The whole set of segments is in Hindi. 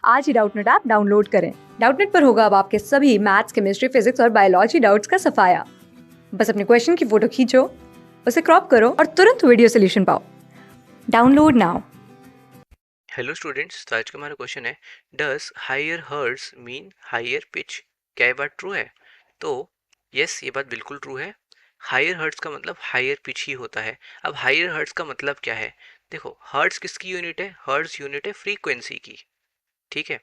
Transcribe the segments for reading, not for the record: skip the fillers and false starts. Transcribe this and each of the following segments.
आज ही डाउटनेट ऐप डाउनलोड करें। डाउटनेट पर होगा अब आपके सभी मैथ्स, केमिस्ट्री, फिजिक्स और बायोलॉजी डाउट्स का सफाया। बस अपने क्वेश्चन की फोटो खींचो, उसे क्रॉप करो और तुरंत वीडियो सोल्यूशन पाओ। Download now. हेलो स्टूडेंट्स, तो आज का हमारा क्वेश्चन है, does higher hertz mean higher pitch? क्या ये बात ट्रू है? तो यस, ये बात बिल्कुल ट्रू है। हायर हर्ट्स का मतलब हायर पिच ही होता है। अब हायर हर्ट्स का मतलब क्या है? देखो, हर्ट्स किसकी यूनिट है? हर्ट्स यूनिट है फ्रीक्वेंसी की। ठीक है।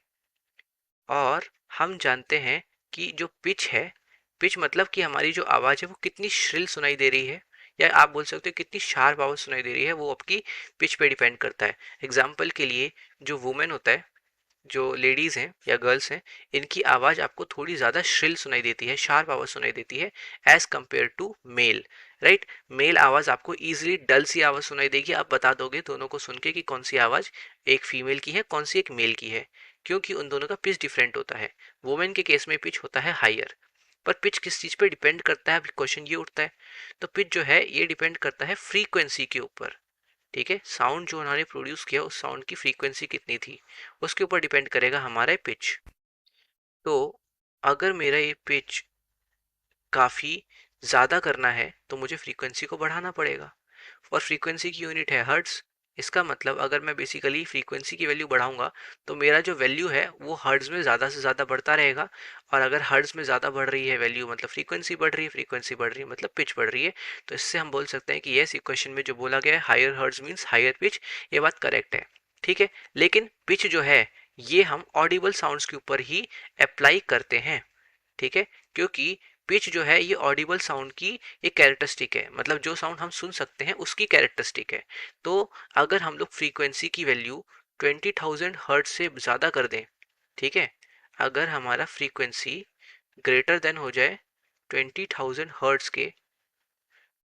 और हम जानते हैं कि जो पिच है, पिच मतलब कि हमारी जो आवाज़ है वो कितनी श्रिल सुनाई दे रही है, या आप बोल सकते हो कितनी शार्प आवाज़ सुनाई दे रही है, वो आपकी पिच पे डिपेंड करता है। एग्जाम्पल के लिए, जो वुमेन होता है, जो लेडीज़ हैं या गर्ल्स हैं, इनकी आवाज़ आपको थोड़ी ज़्यादा श्रिल सुनाई देती है, शार्प आवाज़ सुनाई देती है as compare to male. Right. Male आवाज़ आपको ईजिली डल सी आवाज़ सुनाई देगी। आप बता दोगे दोनों को सुन के कि कौन सी आवाज़ एक फीमेल की है, कौन सी एक मेल की है, क्योंकि उन दोनों का पिच डिफरेंट होता है। वुमेन के केस में पिच होता है हायर। पर पिच किस चीज़ पे डिपेंड करता है, अभी क्वेश्चन ये उठता है। तो पिच जो है ये डिपेंड करता है फ्रीक्वेंसी के ऊपर। ठीक है, साउंड जो उन्होंने प्रोड्यूस किया, उस साउंड की फ्रीक्वेंसी कितनी थी, उसके ऊपर डिपेंड करेगा हमारा पिच। तो अगर मेरा ये पिच काफ़ी ज़्यादा करना है तो मुझे फ्रीक्वेंसी को बढ़ाना पड़ेगा, और फ्रीक्वेंसी की यूनिट है हर्ट्स। इसका मतलब अगर मैं बेसिकली फ्रीक्वेंसी की वैल्यू बढ़ाऊंगा तो मेरा जो वैल्यू है वो हर्ट्ज में ज़्यादा से ज़्यादा बढ़ता रहेगा। और अगर हर्ट्ज में ज़्यादा बढ़ रही है वैल्यू, मतलब फ्रीक्वेंसी बढ़ रही है, फ्रीक्वेंसी बढ़ रही है मतलब पिच बढ़ रही है। तो इससे हम बोल सकते हैं कि यस, इक्वेशन में जो बोला गया है higher hertz means higher pitch, ये बात करेक्ट है। ठीक है। लेकिन पिच जो है ये हम ऑडिबल साउंड्स के ऊपर ही अप्लाई करते हैं। ठीक है। क्योंकि पिच जो है ये ऑडिबल साउंड की एक कैरेक्टरिस्टिक है, मतलब जो साउंड हम सुन सकते हैं उसकी कैरेक्टरिस्टिक है। तो अगर हम लोग फ्रीक्वेंसी की वैल्यू 20,000 हर्ट्ज से ज़्यादा कर दें, ठीक है, अगर हमारा फ्रीक्वेंसी ग्रेटर देन हो जाए 20,000 हर्ट्ज के,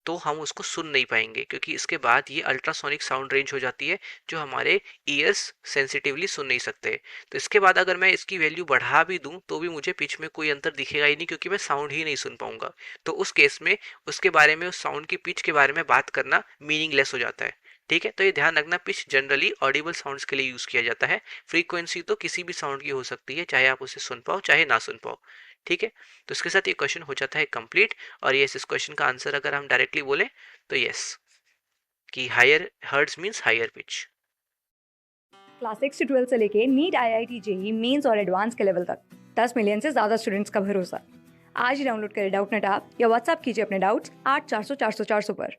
तो हम उसको सुन नहीं पाएंगे, क्योंकि इसके बाद ये अल्ट्रासोनिक साउंड रेंज हो जाती है जो हमारे ईयर्स सेंसिटिवली सुन नहीं सकते। तो इसके बाद अगर मैं इसकी वैल्यू बढ़ा भी दूं तो भी मुझे पिच में कोई अंतर दिखेगा ही नहीं, क्योंकि मैं साउंड ही नहीं सुन पाऊंगा। तो उस केस में उसके बारे में, उस साउंड की पिच के बारे में बात करना मीनिंगलेस हो जाता है। ठीक है। तो ये ध्यान रखना, पिच जनरली ऑडिबल साउंड्स के लिए यूज किया जाता है। फ्रीक्वेंसी तो किसी भी साउंड की हो सकती है, चाहे आप उसे सुन पाओ चाहे ना सुन पाओ। ठीक है। तो इसके साथ ये क्वेश्चन हो जाता है कंप्लीट। और ये इस क्वेश्चन का आंसर अगर हम डायरेक्टली बोले तो यस, कि higher hertz means higher pitch. Class 6 से 12 से लेके नीट, IIT, JEE मेंस और एडवांस के लेवल तक 10 मिलियन से ज्यादा स्टूडेंट्स का भरोसा। आज ही डाउनलोड करें डाउटनेट ऐप या व्हाट्सएप कीजिए अपने डाउट्स 8400 400 400 पर।